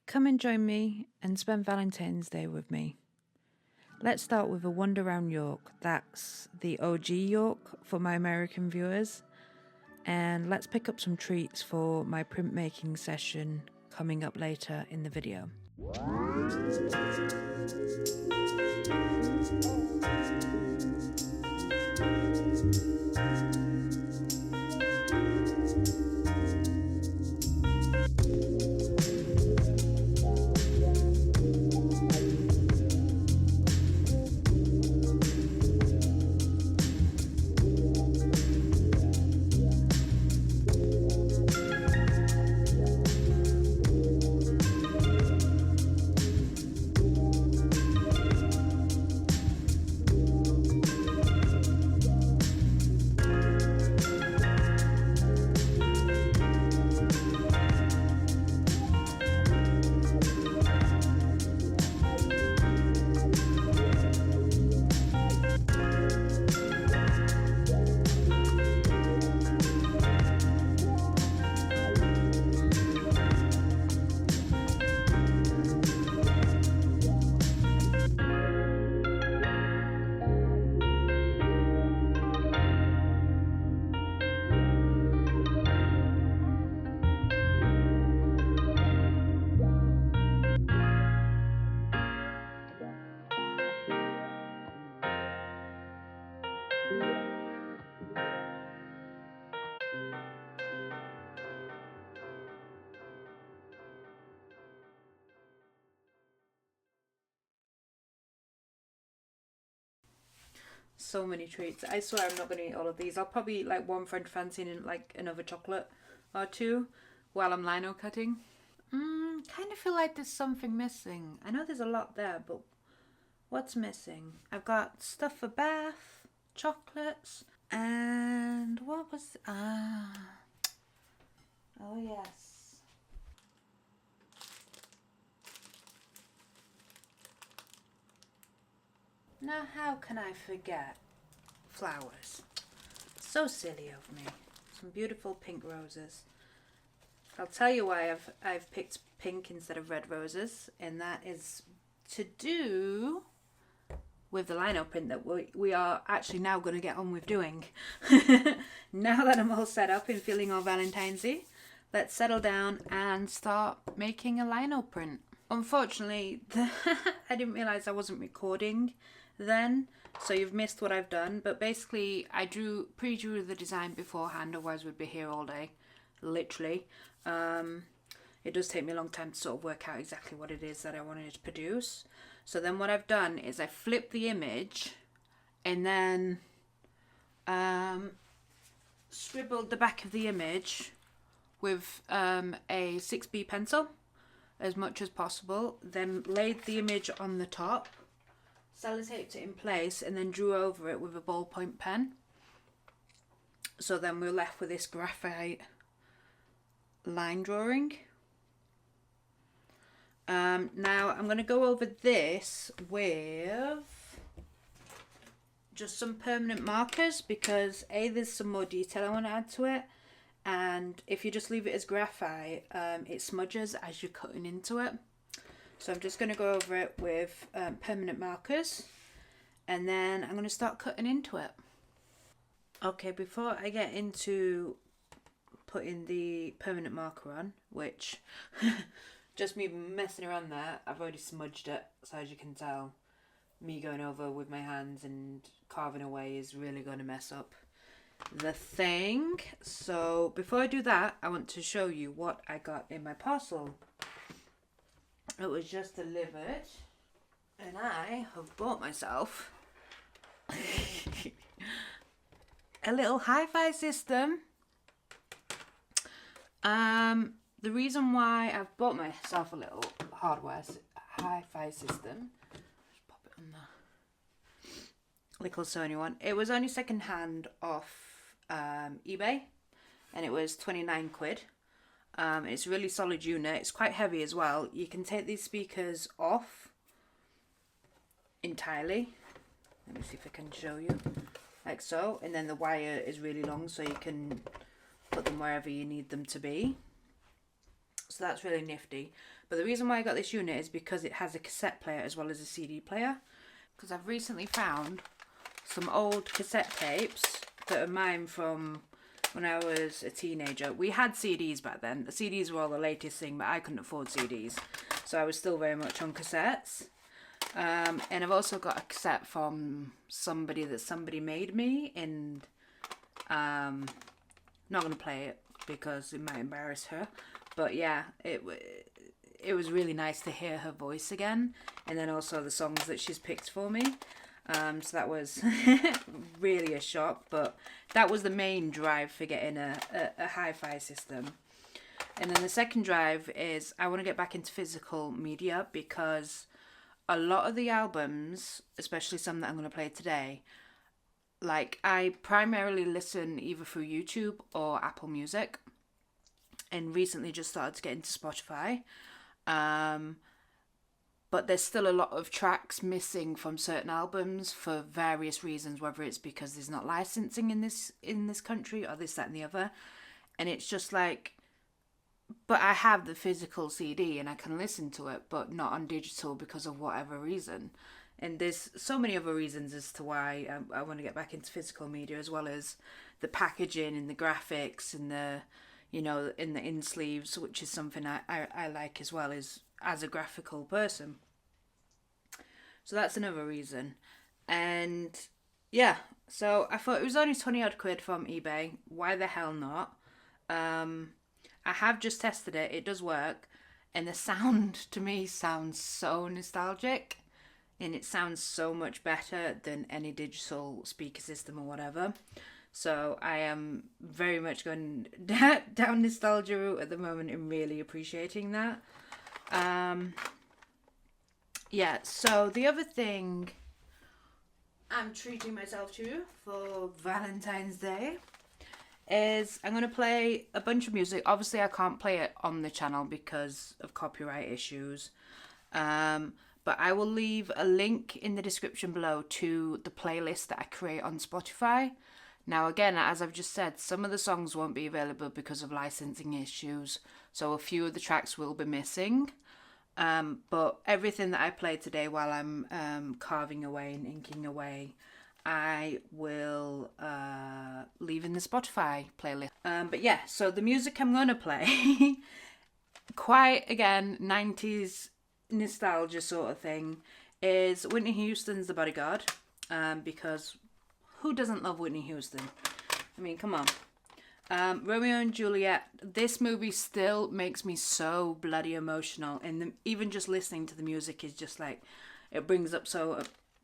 Come and join me and spend Valentine's Day with me. Let's start with a wander around York. That's the OG York for my American viewers. And let's pick up some treats for my printmaking session coming up later in the video. So many treats. I swear I'm not going to eat all of these. I'll probably eat like one French fancy and like another chocolate or two while I'm lino cutting. Kind of feel like there's something missing. I know there's a lot there, but what's missing? I've got stuff for bath, chocolates, and what was... oh yes. Now how can I forget flowers? So silly of me. Some beautiful pink roses. I'll tell you why I've picked pink instead of red roses, and that is to do with the lino print that we are actually now going to get on with doing. Now that I'm all set up and feeling all Valentine's-y, let's settle down and start making a lino print. Unfortunately, I didn't realise I wasn't recording then, so you've missed what I've done, but basically I pre-drew the design beforehand, otherwise we'd be here all day, literally. It does take me a long time to sort of work out exactly what it is that I wanted to produce. So then what I've done is I flipped the image and then scribbled the back of the image with a 6B pencil as much as possible, then laid the image on the top, sellotaped it in place, and then drew over it with a ballpoint pen. So then we're left with this graphite line drawing. Now I'm going to go over this with just some permanent markers because there's some more detail I want to add to it, and if you just leave it as graphite, it smudges as you're cutting into it. So I'm just going to go over it with permanent markers, and then I'm going to start cutting into it. Okay, before I get into putting the permanent marker on, which just me messing around there, I've already smudged it, so as you can tell, me going over with my hands and carving away is really going to mess up the thing. So before I do that, I want to show you what I got in my parcel. It was just delivered, and I have bought myself a little hi-fi system. The reason why I've bought myself a little hi-fi system, just pop it on the little Sony one. It was only second hand off eBay, and it was 29 quid. It's a really solid unit. It's quite heavy as well. You can take these speakers off entirely. Let me see if I can show you. Like so. And then the wire is really long, so you can put them wherever you need them to be. So that's really nifty. But the reason why I got this unit is because it has a cassette player as well as a CD player. Because I've recently found some old cassette tapes that are mine from when I was a teenager. We had CDs back then. The CDs were all the latest thing, but I couldn't afford CDs. So I was still very much on cassettes. And I've also got a cassette from somebody that somebody made me, and not going to play it because it might embarrass her. But yeah, it was really nice to hear her voice again, and then also the songs that she's picked for me. So that was really a shock, but that was the main drive for getting a hi-fi system. And then the second drive is I want to get back into physical media, because a lot of the albums, especially some that I'm going to play today, like I primarily listen either through YouTube or Apple Music, and recently just started to get into Spotify. But there's still a lot of tracks missing from certain albums for various reasons, whether it's because there's not licensing in this country or this, that and the other. And it's just like, but I have the physical CD and I can listen to it, but not on digital because of whatever reason. And there's so many other reasons as to why I want to get back into physical media, as well as the packaging and the graphics and the, in the in sleeves, which is something I like as well as a graphical person. So that's another reason. And yeah, so I thought it was only 20 odd quid from eBay. Why the hell not? I have just tested it. It does work. And the sound to me sounds so nostalgic. And it sounds so much better than any digital speaker system or whatever. So I am very much going down nostalgia route at the moment and really appreciating that. Yeah, so the other thing I'm treating myself to for Valentine's Day is I'm going to play a bunch of music. Obviously, I can't play it on the channel because of copyright issues. But I will leave a link in the description below to the playlist that I create on Spotify. Now, again, as I've just said, some of the songs won't be available because of licensing issues. So a few of the tracks will be missing. But everything that I play today while I'm carving away and inking away, I will leave in the Spotify playlist. But yeah, so the music I'm going to play, quite, again, 90s nostalgia sort of thing, is Whitney Houston's The Bodyguard, because who doesn't love Whitney Houston? I mean, come on. Romeo and Juliet, this movie still makes me so bloody emotional, and even just listening to the music is just like, it brings up so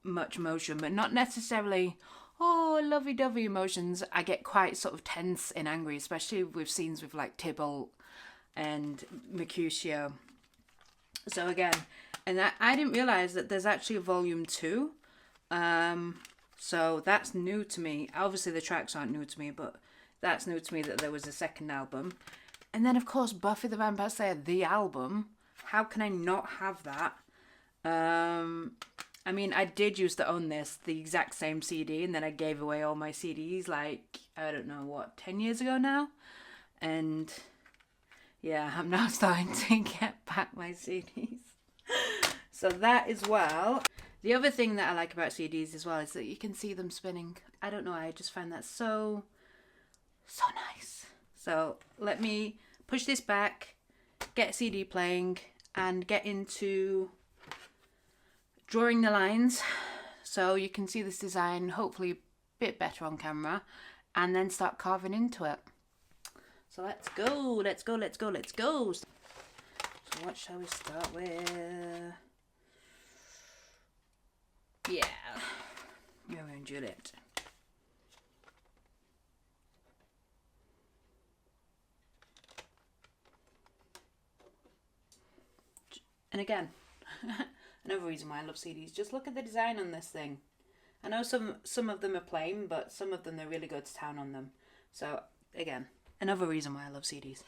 much emotion, but not necessarily lovey-dovey emotions. I get quite sort of tense and angry, especially with scenes with like Tybalt and Mercutio. So again, and I didn't realise that there's actually a volume 2. So that's new to me. Obviously the tracks aren't new to me, but that's new to me that there was a second album. And then of course Buffy the Vampire Slayer, the album. How can I not have that? I mean, I did used to own the exact same CD, and then I gave away all my CDs like, I don't know, 10 years ago now? And yeah, I'm now starting to get back my CDs. So that as well. The other thing that I like about CDs as well is that you can see them spinning. I don't know, I just find that so nice. So let me push this back, get CD playing, and get into drawing the lines so you can see this design hopefully a bit better on camera, and then start carving into it. So let's go. So what shall we start with? Yeah, Romeo and Juliet. And again, another reason why I love CDs, just look at the design on this thing. I know some of them are plain, but some of them, they really go to town on them. So again, another reason why I love CDs.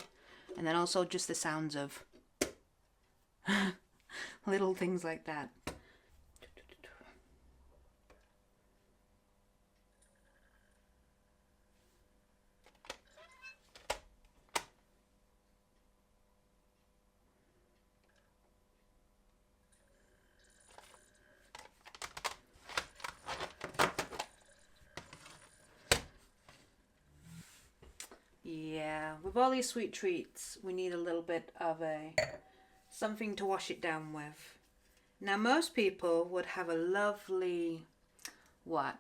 And then also just the sounds of little things like that. Yeah, with all these sweet treats, we need a little bit of something to wash it down with. Now, most people would have a lovely, rosé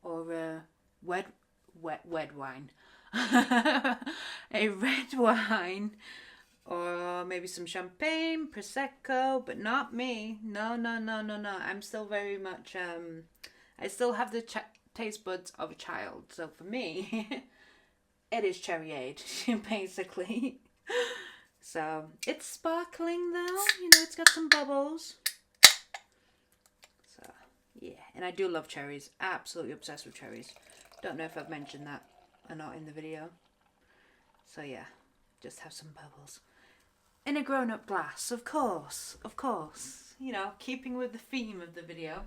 or a wet wine. A red wine, or maybe some champagne, prosecco, but not me. No. I'm still very much I still have the taste buds of a child. So for me, it is cherryade, basically. So it's sparkling though, it's got some bubbles. So yeah, and I do love cherries. Absolutely obsessed with cherries. Don't know if I've mentioned that or not in the video. So yeah, just have some bubbles. In a grown-up glass, of course. Keeping with the theme of the video.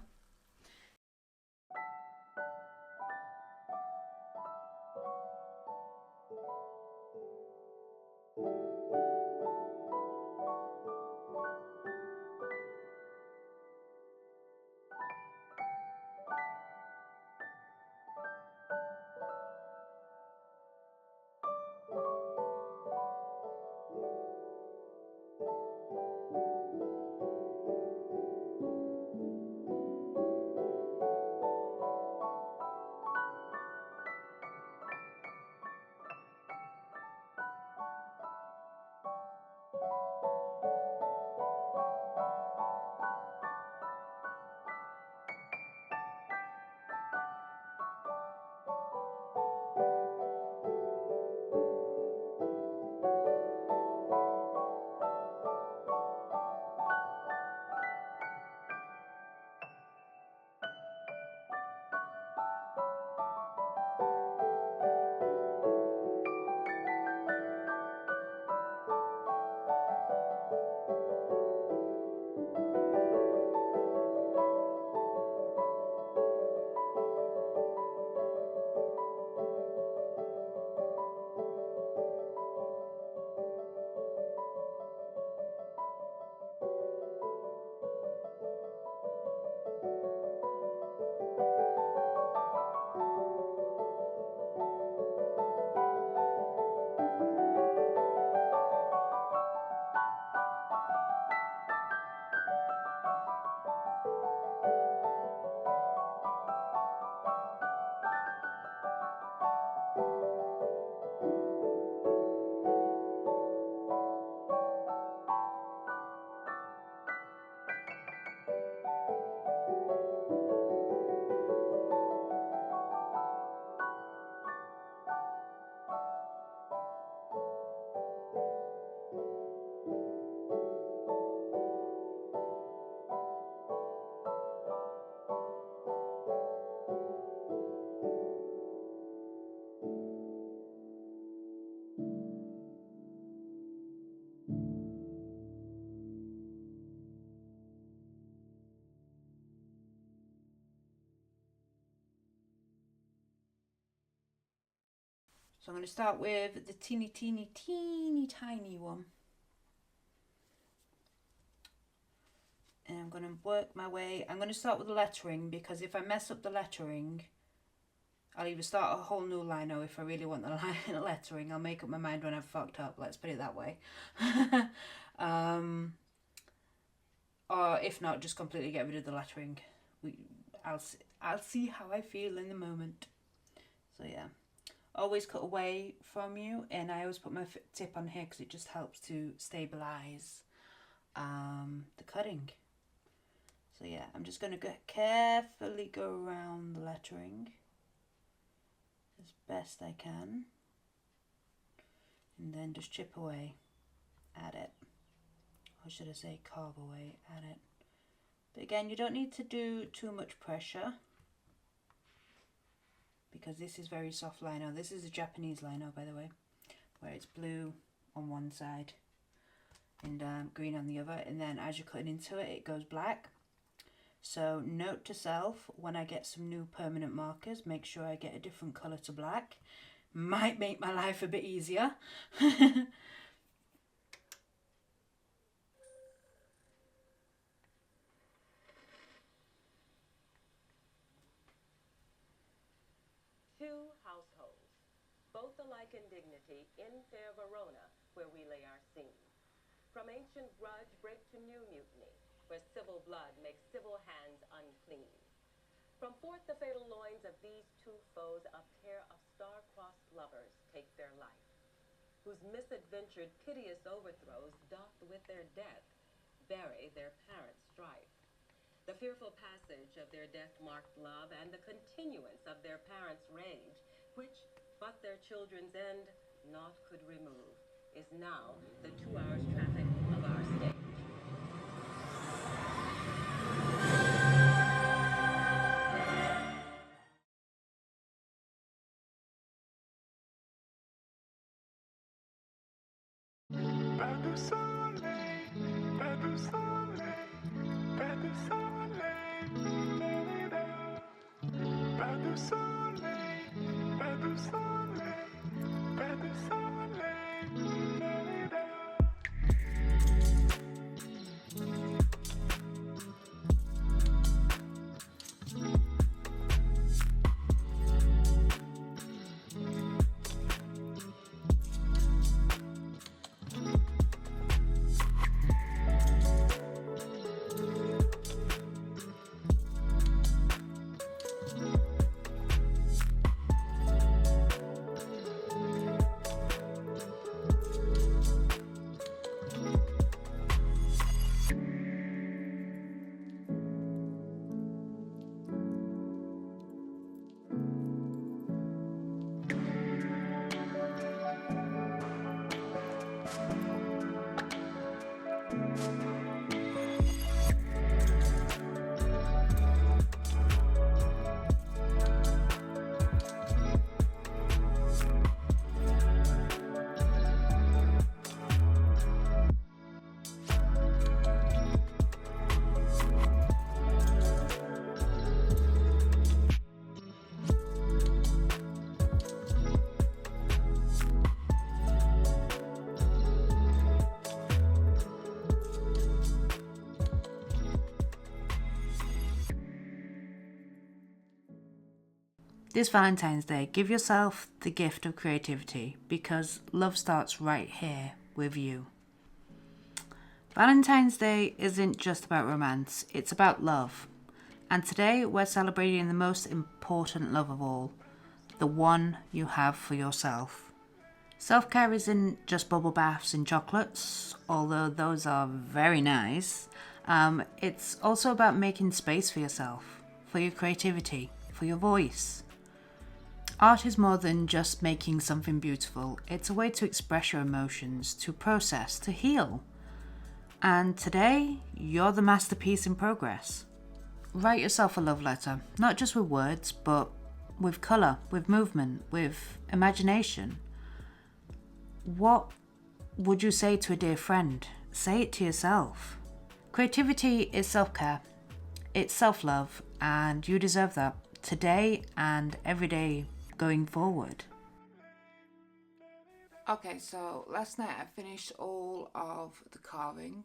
So I'm going to start with the teeny tiny one. And I'm going to work my way. I'm going to start with the lettering, because if I mess up the lettering, I'll either start a whole new line, or if I really want the lettering, I'll make up my mind when I've fucked up. Let's put it that way. Or if not, just completely get rid of the lettering. I'll see how I feel in the moment. So yeah. Always cut away from you, and I always put my tip on here because it just helps to stabilize the cutting. So yeah, I'm just going to carefully go around the lettering as best I can, and then just chip away at it, or should I say carve away at it. But again, you don't need to do too much pressure, because this is very soft lino. This is a Japanese lino, by the way, where it's blue on one side and green on the other, and then as you're cutting into it, it goes black. So note to self, when I get some new permanent markers, make sure I get a different colour to black. Might make my life a bit easier. Two households. both alike in dignity, in fair Verona, where we lay our scene. From ancient grudge break to new mutiny, where civil blood makes civil hands unclean. From forth the fatal loins of these two foes, a pair of star-crossed lovers take their life, whose misadventured piteous overthrows doth with their death bury their parents' strife. The fearful passage of their death-marked love and the continuance of their parents' rage, which but their children's end naught could remove, is now the 2 hours traffic of our stage. Pas de soleil, pas de soleil, pas de soleil, la-la-la. Pas de soleil, pas de soleil, pas de soleil, la-la-la. This Valentine's Day, give yourself the gift of creativity because love starts right here with you. Valentine's Day isn't just about romance, it's about love. And today we're celebrating the most important love of all, the one you have for yourself. Self-care isn't just bubble baths and chocolates, although those are very nice. It's also about making space for yourself, for your creativity, for your voice. Art is more than just making something beautiful. It's a way to express your emotions, to process, to heal. And today, you're the masterpiece in progress. Write yourself a love letter, not just with words, but with colour, with movement, with imagination. What would you say to a dear friend? Say it to yourself. Creativity is self-care. It's self-love, and you deserve that today and every day going forward. Okay, so last night I finished all of the carving.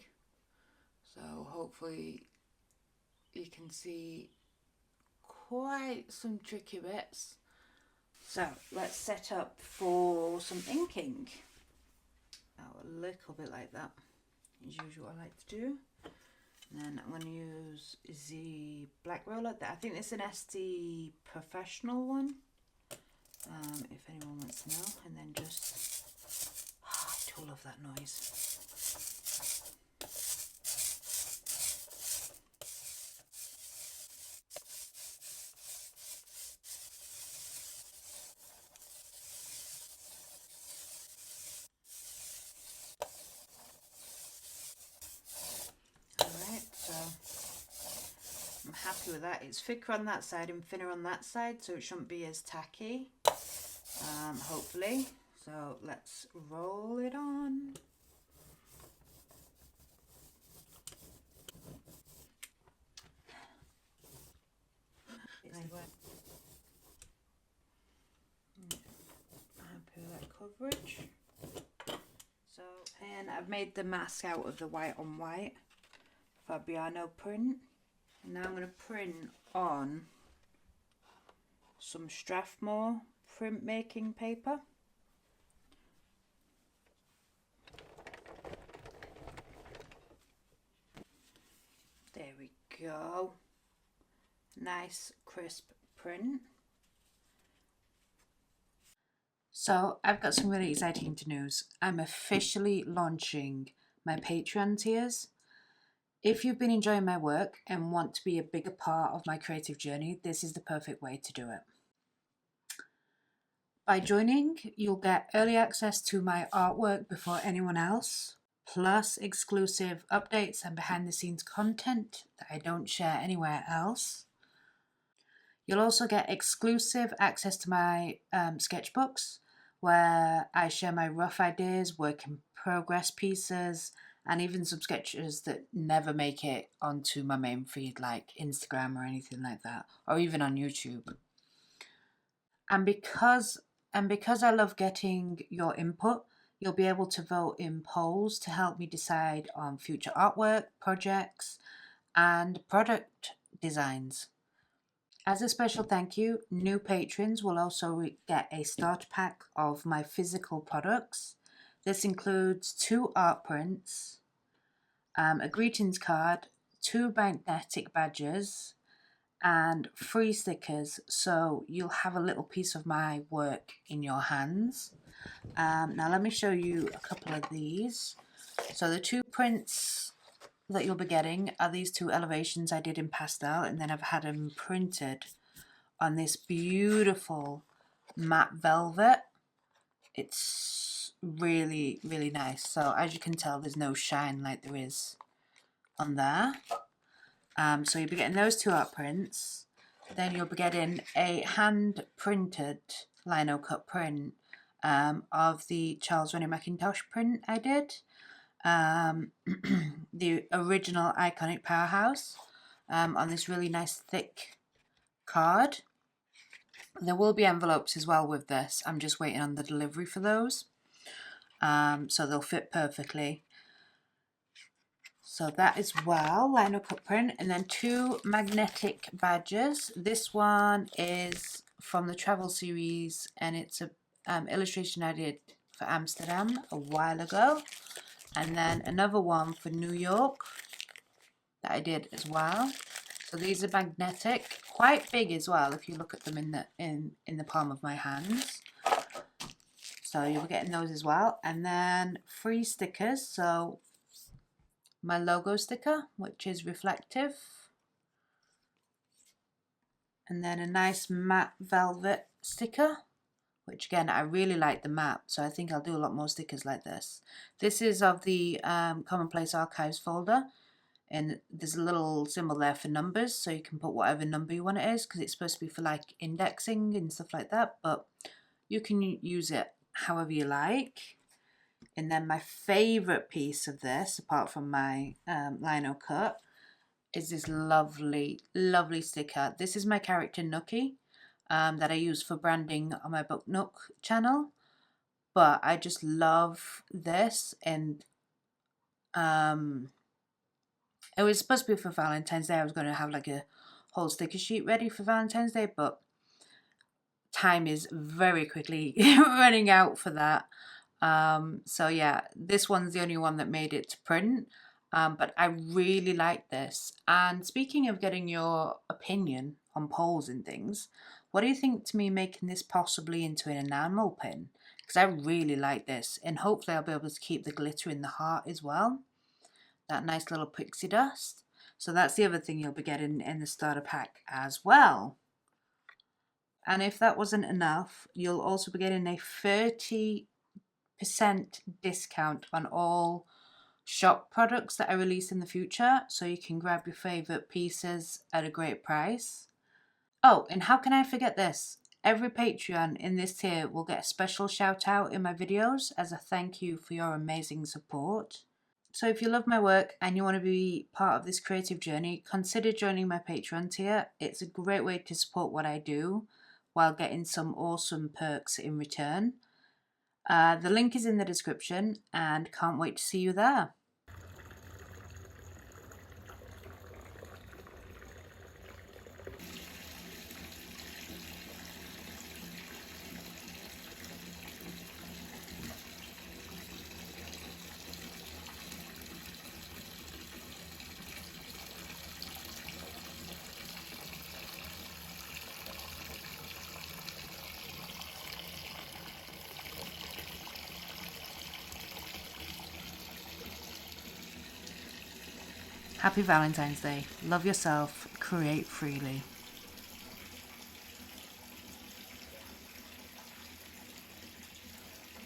So hopefully you can see quite some tricky bits. So let's set up for some inking. A little bit like that, as usual I like to do. And then I'm going to use the black roller. I think it's an ST Professional one. If anyone wants to know, and then just, I do love that noise. Alright, so I'm happy with that. It's thicker on that side and thinner on that side, so it shouldn't be as tacky. Hopefully. So let's roll it on. Happy with that coverage. So, and I've made the mask out of the white on white Fabriano print. And now I'm going to print on some Strathmore printmaking paper. go. Nice crisp print. So I've got some really exciting news. I'm officially launching my Patreon tiers. If you've been enjoying my work and want to be a bigger part of my creative journey, this is the perfect way to do it. By joining, you'll get early access to my artwork before anyone else, plus exclusive updates and behind the scenes content that I don't share anywhere else. You'll also get exclusive access to my sketchbooks, where I share my rough ideas, work in progress pieces, and even some sketches that never make it onto my main feed like Instagram or anything like that, or even on YouTube. And because I love getting your input, you'll be able to vote in polls to help me decide on future artwork, projects, and product designs. As a special thank you, new patrons will also get a starter pack of my physical products. This includes 2 art prints, a greetings card, 2 magnetic badges, and 3 stickers, so you'll have a little piece of my work in your hands. Now let me show you a couple of these. So the 2 prints that you'll be getting are these 2 elevations I did in pastel, and then I've had them printed on this beautiful matte velvet. It's really, really nice. So as you can tell, there's no shine like there is on there. So you'll be getting those 2 art prints. Then you'll be getting a hand printed lino cut print of the Charles Rennie Mackintosh print I did. The original iconic powerhouse on this really nice thick card. There will be envelopes as well with this. I'm just waiting on the delivery for those. So they'll fit perfectly. So that is well, lino cut print, and then 2 magnetic badges. This one is from the travel series, and it's a illustration I did for Amsterdam a while ago, and then another one for New York that I did as well. So these are magnetic, quite big as well if you look at them in the palm of my hands. So you'll be getting those as well, and then 3 stickers. So my logo sticker, which is reflective, and then a nice matte velvet sticker, which again I really like the matte, so I think I'll do a lot more stickers like this. This is of the Commonplace Archives folder, and there's a little symbol there for numbers, so you can put whatever number you want it is, because it's supposed to be for like indexing and stuff like that, but you can use it however you like. And then my favourite piece of this, apart from my lino cut, is this lovely, lovely sticker. This is my character Nookie that I use for branding on my Book Nook channel. But I just love this, and it was supposed to be for Valentine's Day. I was going to have like a whole sticker sheet ready for Valentine's Day, but time is very quickly running out for that. So yeah, this one's the only one that made it to print, but I really like this. And speaking of getting your opinion on polls and things, what do you think to me making this possibly into an enamel pin? Because I really like this, and hopefully I'll be able to keep the glitter in the heart as well, that nice little pixie dust. So that's the other thing you'll be getting in the starter pack as well. And if that wasn't enough, you'll also be getting a 30% discount on all shop products that I release in the future, so you can grab your favourite pieces at a great price. Oh, and how can I forget this? Every Patreon in this tier will get a special shout out in my videos as a thank you for your amazing support. So if you love my work and you want to be part of this creative journey, consider joining my Patreon tier. It's a great way to support what I do while getting some awesome perks in return. The link is in the description, and can't wait to see you there. Happy Valentine's Day. Love yourself. Create freely.